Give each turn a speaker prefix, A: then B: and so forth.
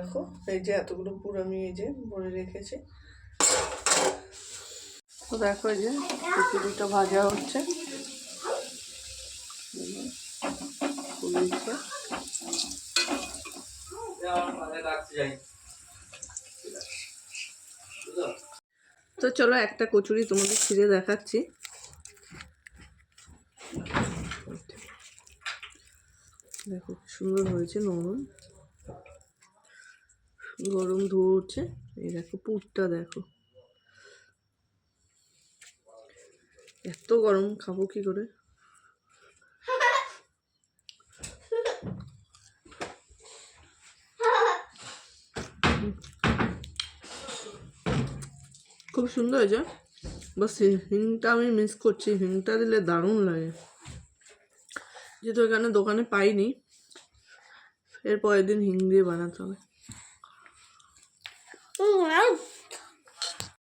A: দেখো এই যে এতগুলো পুর আমি এই যে ভরে রেখেছি। তো দেখো এই যে কচুরিটা ভাজা হচ্ছে, তো চলো একটা কচুরি তোমাদের ছিঁড়ে দেখাচ্ছি। দেখো সুন্দর হয়েছে, নরম গরম ধোয়া উঠছে। এই দেখো পুরটা দেখো, এত গরম খাবো কি করে। খুব সুন্দর হয়েছে, বাস হিংটা আমি মিস করছি, হিংটা দিলে দারুণ লাগে, যেহেতু এখানে দোকানে পাইনি, এর পরের দিন হিং দিয়ে বানাতে হবে।